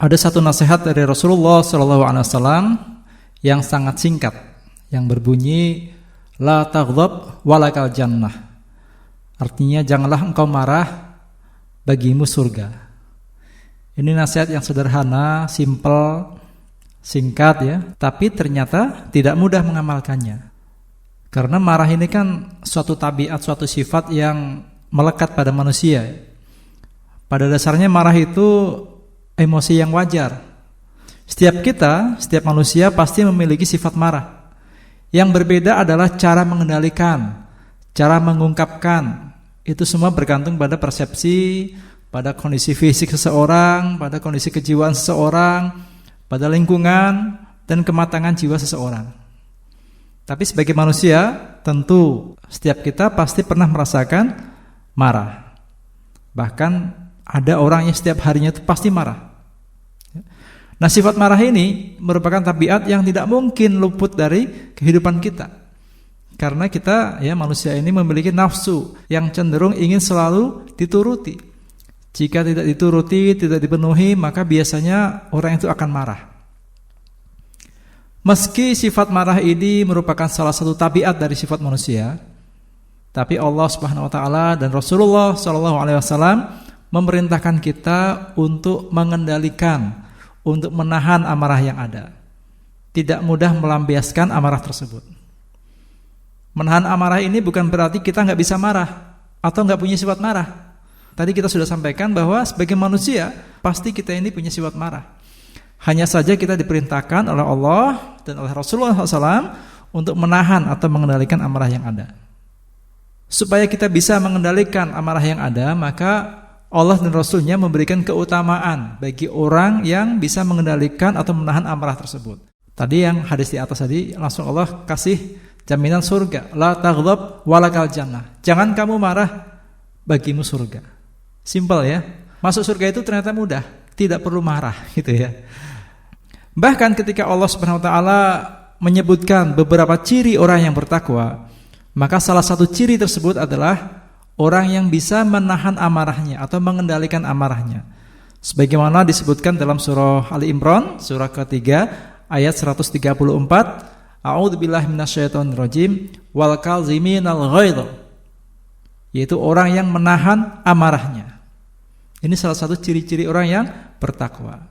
Ada satu nasihat dari Rasulullah SAW yang sangat singkat, yang berbunyi la taghdab walakal jannah. Artinya janganlah engkau marah, bagimu surga. Ini nasihat yang sederhana, simple, singkat ya, tapi ternyata tidak mudah mengamalkannya. Karena marah ini kan suatu tabiat, suatu sifat yang melekat pada manusia. Pada dasarnya marah itu emosi yang wajar. Setiap manusia pasti memiliki sifat marah. Yang berbeda adalah cara mengendalikan, cara mengungkapkan. Itu semua bergantung pada persepsi, pada kondisi fisik seseorang, pada kondisi kejiwaan seseorang, pada lingkungan dan kematangan jiwa seseorang. Tapi sebagai manusia, tentu setiap kita pasti pernah merasakan marah. Bahkan ada orang yang setiap harinya itu pasti marah. Nah, sifat marah ini merupakan tabiat yang tidak mungkin luput dari kehidupan kita. Karena kita ya manusia ini memiliki nafsu yang cenderung ingin selalu dituruti. Jika tidak dituruti, tidak dipenuhi, maka biasanya orang itu akan marah. Meski sifat marah ini merupakan salah satu tabiat dari sifat manusia, tapi Allah Subhanahu wa taala dan Rasulullah SAW memerintahkan kita untuk mengendalikan, untuk menahan amarah yang ada. Tidak mudah melampiaskan amarah tersebut. Menahan amarah ini bukan berarti kita nggak bisa marah atau nggak punya sifat marah. Tadi kita sudah sampaikan bahwa sebagai manusia pasti kita ini punya sifat marah. Hanya saja kita diperintahkan oleh Allah dan oleh Rasulullah SAW untuk menahan atau mengendalikan amarah yang ada. Supaya kita bisa mengendalikan amarah yang ada, maka Allah dan Rasulnya memberikan keutamaan bagi orang yang bisa mengendalikan atau menahan amarah tersebut. Tadi yang hadis di atas tadi langsung Allah kasih jaminan surga. La taghdab walakal jannah. Jangan kamu marah, bagimu surga. Simpel ya. Masuk surga itu ternyata mudah, tidak perlu marah gitu ya. Bahkan ketika Allah Subhanahu wa taala menyebutkan beberapa ciri orang yang bertakwa, maka salah satu ciri tersebut adalah orang yang bisa menahan amarahnya atau mengendalikan amarahnya. Sebagaimana disebutkan dalam surah Ali Imran, surah ketiga ayat 134, A'udzubillahi minasyaitonirrajim wal kaziminal ghaidh, yaitu orang yang menahan amarahnya. Ini salah satu ciri-ciri orang yang bertakwa.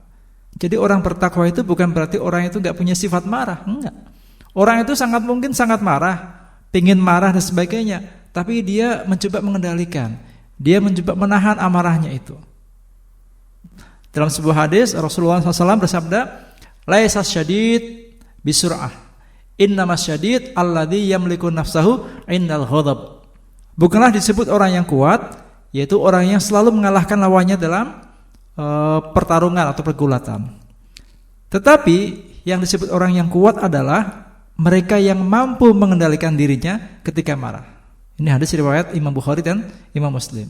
Jadi orang bertakwa itu bukan berarti orang itu enggak punya sifat marah, enggak. Orang itu sangat mungkin sangat marah, pengin marah dan sebagainya, tapi dia mencoba mengendalikan, dia mencoba menahan amarahnya itu. Dalam sebuah hadis Rasulullah SAW bersabda, laisa syadid bisur'ah, innamas syadid alladzi yamliku nafsahu indal ghadab. Bukanlah disebut orang yang kuat, yaitu orang yang selalu mengalahkan lawannya dalam pertarungan atau pergulatan. Tetapi yang disebut orang yang kuat adalah mereka yang mampu mengendalikan dirinya ketika marah. Ini hadis riwayat Imam Bukhari dan Imam Muslim.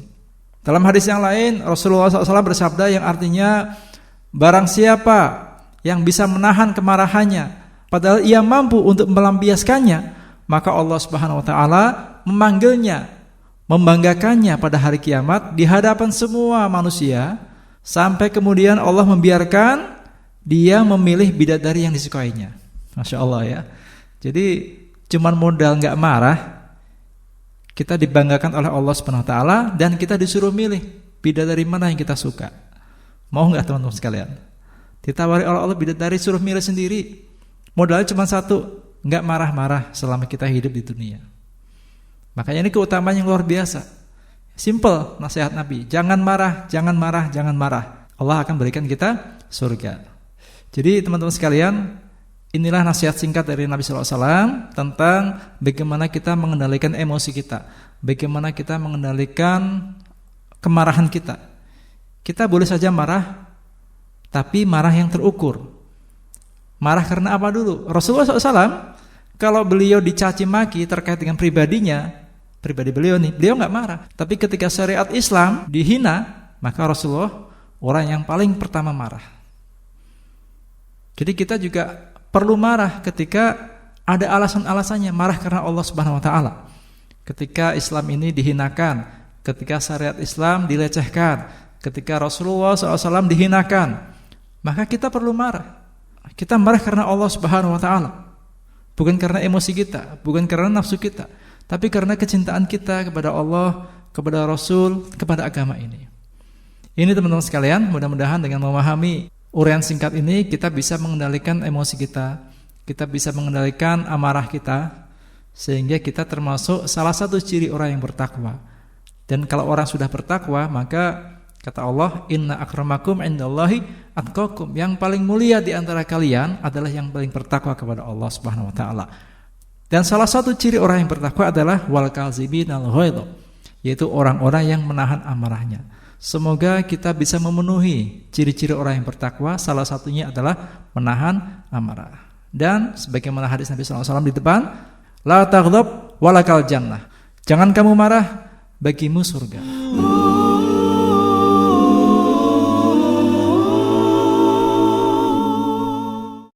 Dalam hadis yang lain Rasulullah SAW bersabda yang artinya, barang siapa yang bisa menahan kemarahannya padahal ia mampu untuk melampiaskannya, maka Allah Subhanahu wa taala memanggilnya, membanggakannya pada hari kiamat di hadapan semua manusia, sampai kemudian Allah membiarkan dia memilih bidadari yang disukainya. Masya Allah ya. Jadi cuman modal gak marah, kita dibanggakan oleh Allah Subhanahu wa taala dan kita disuruh milih bidadari mana yang kita suka. Mau gak teman-teman sekalian? Ditawari oleh Allah bidadari, suruh milih sendiri. Modalnya cuma satu, gak marah-marah selama kita hidup di dunia. Makanya ini keutamaan yang luar biasa. Simple nasihat Nabi, jangan marah, jangan marah, jangan marah. Allah akan berikan kita surga. Jadi teman-teman sekalian, inilah nasihat singkat dari Nabi SAW tentang bagaimana kita mengendalikan emosi kita, bagaimana kita mengendalikan kemarahan kita. Kita boleh saja marah, tapi marah yang terukur. Marah karena apa dulu? Rasulullah SAW kalau beliau dicaci maki terkait dengan pribadinya, pribadi beliau nih, beliau nggak marah. Tapi ketika syariat Islam dihina, maka Rasulullah orang yang paling pertama marah. Jadi kita juga perlu marah ketika ada alasan-alasannya. Marah karena Allah Subhanahu wa taala. Ketika Islam ini dihinakan, ketika syariat Islam dilecehkan, ketika Rasulullah SAW dihinakan, maka kita perlu marah. Kita marah karena Allah Subhanahu wa taala. Bukan karena emosi kita, bukan karena nafsu kita, tapi karena kecintaan kita kepada Allah, kepada Rasul, kepada agama ini. Ini teman-teman sekalian, mudah-mudahan dengan memahami uraian singkat ini kita bisa mengendalikan emosi kita bisa mengendalikan amarah kita, sehingga kita termasuk salah satu ciri orang yang bertakwa. Dan kalau orang sudah bertakwa, maka kata Allah, inna akramakum indallahi atqakum. Yang paling mulia di antara kalian adalah yang paling bertakwa kepada Allah Subhanahu wa taala. Dan salah satu ciri orang yang bertakwa adalah wal kazibinal ghaidh, yaitu orang-orang yang menahan amarahnya. Semoga kita bisa memenuhi ciri-ciri orang yang bertakwa. Salah satunya adalah menahan amarah. Dan sebagaimana hadis Nabi SAW di depan, la taghdab walakal jannah. Jangan kamu marah, bagimu surga.